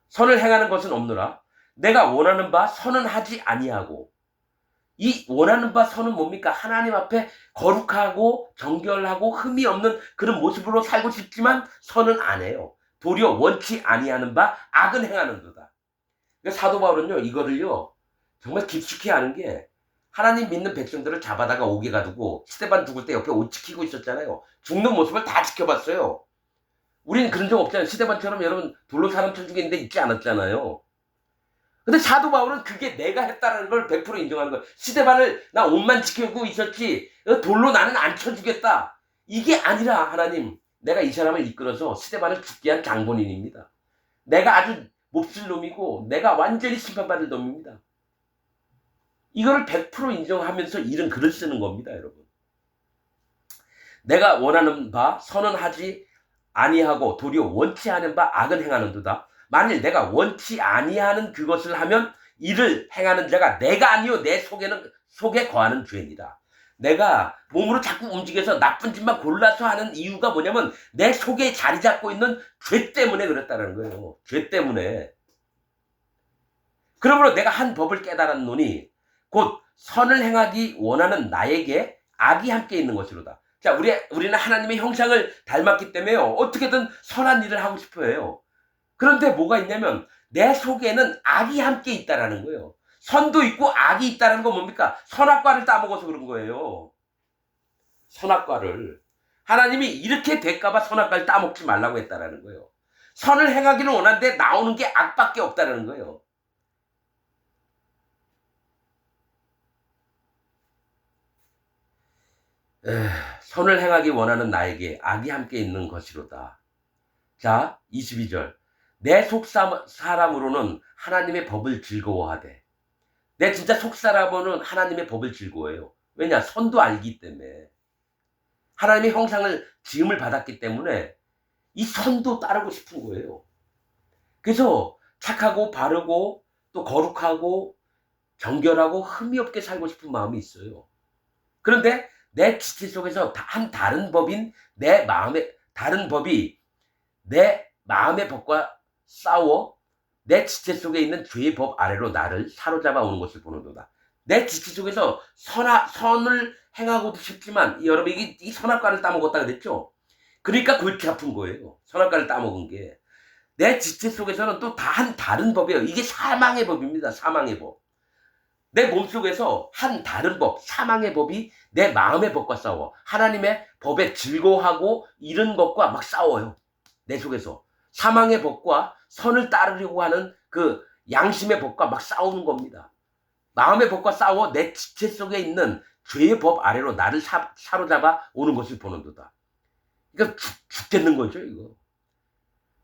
선을 행하는 것은 없노라. 내가 원하는 바 선은 하지 아니하고. 이 원하는 바 선은 뭡니까? 하나님 앞에 거룩하고 정결하고 흠이 없는 그런 모습으로 살고 싶지만 선은 안 해요. 도리어 원치 아니하는 바 악은 행하는도다. 그러니까 사도 바울은요 이거를요 정말 깊숙이 아는 게 하나님 믿는 백성들을 잡아다가 옥에 가두고 스데반 죽을 때 옆에 옷 지키고 있었잖아요. 죽는 모습을 다 지켜봤어요. 우리는 그런 적 없잖아요. 스데반처럼 여러분 돌로 사람 쳐 죽이는데 있지 않았잖아요. 근데 사도 바울은 그게 내가 했다는 걸 100% 인정하는 거예요. 스데반을 나 옷만 지키고 있었지 돌로 나는 안 쳐주겠다. 이게 아니라 하나님 내가 이 사람을 이끌어서 스데반을 죽게 한 장본인입니다. 내가 아주 몹쓸 놈이고 내가 완전히 심판받을 놈입니다. 이거를 100% 인정하면서 이런 글을 쓰는 겁니다, 여러분. 내가 원하는 바 선은 하지 아니하고 도리어 원치 않은 바 악은 행하는도다. 만일 내가 원치 아니하는 그것을 하면 이를 행하는 자가 내가 아니요 내 속에 거하는 죄입니다. 내가 몸으로 자꾸 움직여서 나쁜 짓만 골라서 하는 이유가 뭐냐면 내 속에 자리 잡고 있는 죄 때문에 그랬다는 거예요. 죄 때문에. 그러므로 내가 한 법을 깨달았노니 곧 선을 행하기 원하는 나에게 악이 함께 있는 것이로다. 자, 우리는 하나님의 형상을 닮았기 때문에요. 어떻게든 선한 일을 하고 싶어 해요. 그런데 뭐가 있냐면 내 속에는 악이 함께 있다라는 거예요. 선도 있고 악이 있다는 건 뭡니까? 선악과를 따먹어서 그런 거예요. 선악과를. 하나님이 이렇게 될까봐 선악과를 따먹지 말라고 했다라는 거예요. 선을 행하기는 원하는데 나오는 게 악밖에 없다라는 거예요. 선을 행하기 원하는 나에게 악이 함께 있는 것이로다. 자, 22절. 내 속사람으로는 하나님의 법을 즐거워하되. 내 진짜 속사람으로는 하나님의 법을 즐거워해요. 왜냐? 선도 알기 때문에. 하나님의 형상을 지음을 받았기 때문에 이 선도 따르고 싶은 거예요. 그래서 착하고 바르고 또 거룩하고 정결하고 흠이 없게 살고 싶은 마음이 있어요. 그런데 내 지체 속에서 한 다른 법인 내 마음의 법과 싸워 내 지체 속에 있는 죄의 법 아래로 나를 사로잡아 오는 것을 보는도다. 내 지체 속에서 선을 행하고도 싶지만 여러분 이 선악과를 따먹었다 그랬죠? 그러니까 골치 아픈 거예요. 선악과를 따먹은 게. 내 지체 속에서는 또 한 다른 법이에요. 이게 사망의 법입니다. 사망의 법. 내 몸속에서 한 다른 법, 사망의 법이 내 마음의 법과 싸워. 하나님의 법에 즐거워하고 이런 것과 막 싸워요. 내 속에서. 사망의 법과 선을 따르려고 하는 그 양심의 법과 막 싸우는 겁니다. 마음의 법과 싸워 내 지체 속에 있는 죄의 법 아래로 나를 사로잡아 오는 것을 보는도다. 그러니까 죽겠는 거죠, 이거.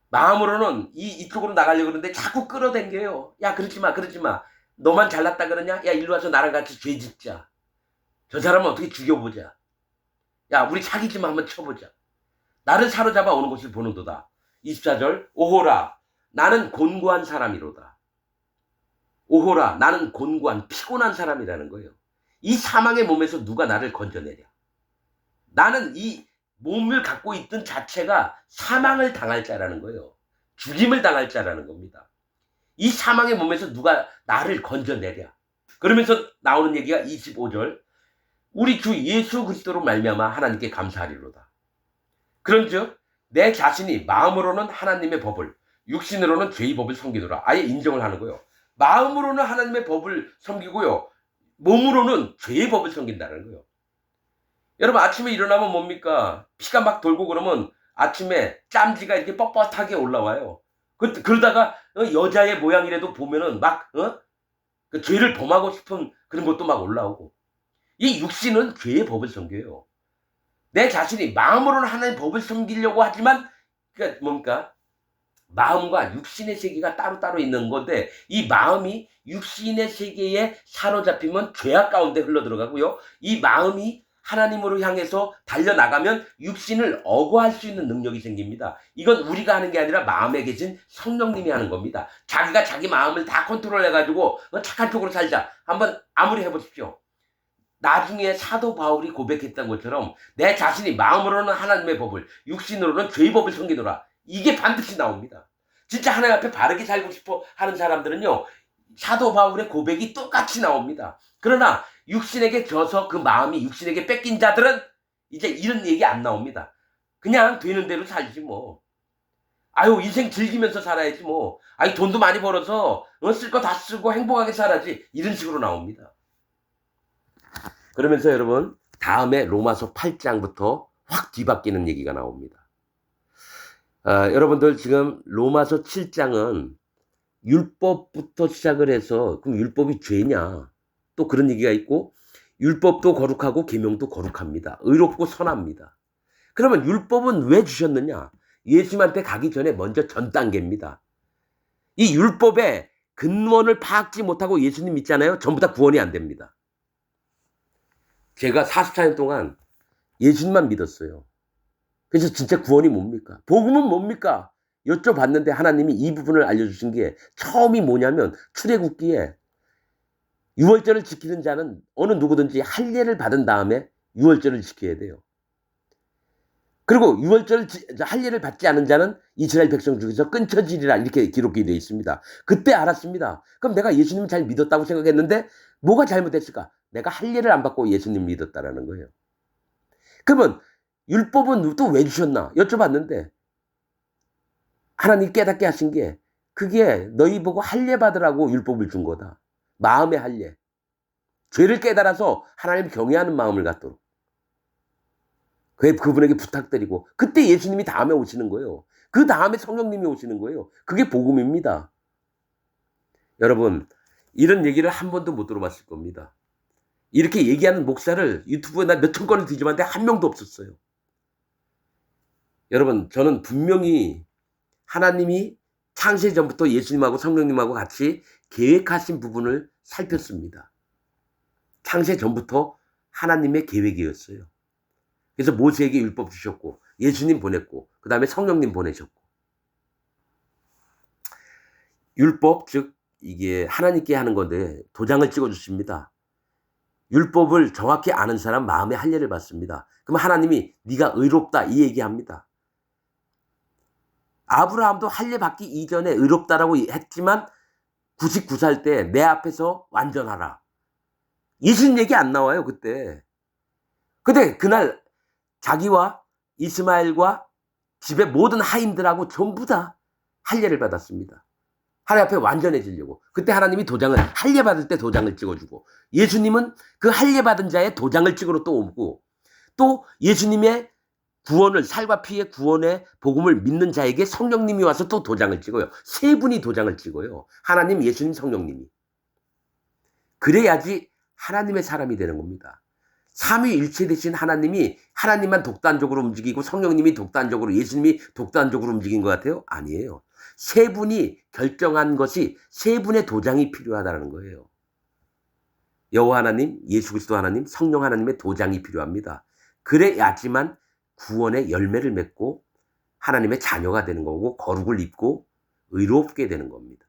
마음으로는 이쪽으로 나가려고 그러는데 자꾸 끌어당겨요. 야, 그러지 마. 너만 잘났다 그러냐? 야, 일로 와서 나랑 같이 죄 짓자. 저 사람은 어떻게 죽여보자. 야, 우리 사기 좀 한번 쳐보자. 나를 사로잡아 오는 것을 보는도다. 24절. 오호라, 나는 곤고한 사람이로다. 오호라, 나는 곤고한 피곤한 사람이라는 거예요. 이 사망의 몸에서 누가 나를 건져내랴. 나는 이 몸을 갖고 있던 자체가 사망을 당할 자라는 거예요. 죽임을 당할 자라는 겁니다. 이 사망의 몸에서 누가 나를 건져내랴. 그러면서 나오는 얘기가 25절. 우리 주 예수 그리스도로 말미암아 하나님께 감사하리로다. 그런즉 내 자신이 마음으로는 하나님의 법을, 육신으로는 죄의 법을 섬기노라. 아예 인정을 하는 거예요. 마음으로는 하나님의 법을 섬기고요. 몸으로는 죄의 법을 섬긴다는 거예요. 여러분 아침에 일어나면 뭡니까? 피가 막 돌고 그러면 아침에 짬지가 이렇게 뻣뻣하게 올라와요. 그러다가 여자의 모양이라도 보면은 막 그 죄를 범하고 싶은 그런 것도 막 올라오고. 이 육신은 죄의 법을 섬겨요. 내 자신이 마음으로는 하나님의 법을 섬기려고 하지만 그러니까 뭡니까? 마음과 육신의 세계가 따로따로 있는 건데 이 마음이 육신의 세계에 사로잡히면 죄악 가운데 흘러들어가고요. 이 마음이 하나님으로 향해서 달려나가면 육신을 억어할 수 있는 능력이 생깁니다. 이건 우리가 하는 게 아니라 마음에 계신 성령님이 하는 겁니다. 자기가 자기 마음을 다 컨트롤해가지고 착한 쪽으로 살자. 한번 아무리 해보십시오. 나중에 사도 바울이 고백했던 것처럼 내 자신이 마음으로는 하나님의 법을, 육신으로는 죄의 법을 섬기노라. 이게 반드시 나옵니다. 진짜 하나님 앞에 바르게 살고 싶어 하는 사람들은요, 사도 바울의 고백이 똑같이 나옵니다. 그러나 육신에게 져서 그 마음이 육신에게 뺏긴 자들은 이제 이런 얘기 안 나옵니다. 그냥 되는 대로 살지 뭐. 아유, 인생 즐기면서 살아야지 뭐. 아유, 돈도 많이 벌어서 쓸 거 다 쓰고 행복하게 살아야지. 이런 식으로 나옵니다. 그러면서 여러분 다음에 로마서 8장부터 확 뒤바뀌는 얘기가 나옵니다. 여러분들 지금 로마서 7장은 율법부터 시작을 해서 그럼 율법이 죄냐? 또 그런 얘기가 있고 율법도 거룩하고 계명도 거룩합니다. 의롭고 선합니다. 그러면 율법은 왜 주셨느냐? 예수님한테 가기 전에 먼저 전 단계입니다. 이 율법의 근원을 파악지 못하고 예수님 믿잖아요. 전부 다 구원이 안 됩니다. 제가 44년 동안 예수님만 믿었어요. 그래서 진짜 구원이 뭡니까? 복음은 뭡니까? 여쭤봤는데 하나님이 이 부분을 알려주신 게 처음이 뭐냐면 출애굽기에 유월절을 지키는 자는 어느 누구든지 할례를 받은 다음에 유월절을 지켜야 돼요. 그리고 할례를 받지 않은 자는 이스라엘 백성 중에서 끊쳐지리라 이렇게 기록이 되어 있습니다. 그때 알았습니다. 그럼 내가 예수님을 잘 믿었다고 생각했는데 뭐가 잘못했을까? 내가 할례를 안 받고 예수님 믿었다라는 거예요. 그러면 율법은 또 왜 주셨나? 여쭤봤는데 하나님 깨닫게 하신 게 그게 너희 보고 할례 받으라고 율법을 준 거다. 마음의 할례. 죄를 깨달아서 하나님 경외하는 마음을 갖도록. 그분에게 부탁드리고 그때 예수님이 다음에 오시는 거예요. 그 다음에 성령님이 오시는 거예요. 그게 복음입니다. 여러분 이런 얘기를 한 번도 못 들어봤을 겁니다. 이렇게 얘기하는 목사를 유튜브에 나 몇천 건을 뒤집었는데 한 명도 없었어요. 여러분 저는 분명히 하나님이 창세 전부터 예수님하고 성령님하고 같이 계획하신 부분을 살폈습니다. 창세 전부터 하나님의 계획이었어요. 그래서 모세에게 율법 주셨고 예수님 보냈고 그 다음에 성령님 보내셨고 율법 즉 이게 하나님께 하는 건데 도장을 찍어주십니다. 율법을 정확히 아는 사람 마음의 할례를 받습니다. 그럼 하나님이 네가 의롭다 이 얘기합니다. 아브라함도 할례 받기 이전에 의롭다라고 했지만 99살 때 내 앞에서 완전하라. 예수님 얘기 안 나와요 그때. 근데 그날 자기와 이스마엘과 집의 모든 하인들하고 전부 다 할례를 받았습니다. 하나님 앞에 완전해지려고. 그때 하나님이 할례 받을 때 도장을 찍어주고 예수님은 그 할례 받은 자의 도장을 찍으러 또 오고 또 예수님의 구원을 살과 피의 구원의 복음을 믿는 자에게 성령님이 와서 또 도장을 찍어요. 세 분이 도장을 찍어요. 하나님, 예수님, 성령님이. 그래야지 하나님의 사람이 되는 겁니다. 삼위일체 되신 하나님이 하나님만 독단적으로 움직이고 성령님이 독단적으로 예수님이 독단적으로 움직인 것 같아요? 아니에요. 세 분이 결정한 것이 세 분의 도장이 필요하다는 거예요. 여호와 하나님, 예수 그리스도 하나님, 성령 하나님의 도장이 필요합니다. 그래야지만 구원의 열매를 맺고 하나님의 자녀가 되는 거고 거룩을 입고 의롭게 되는 겁니다.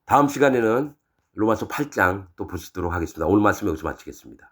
다음 시간에는 로마서 8장 또 보시도록 하겠습니다. 오늘 말씀 여기서 마치겠습니다.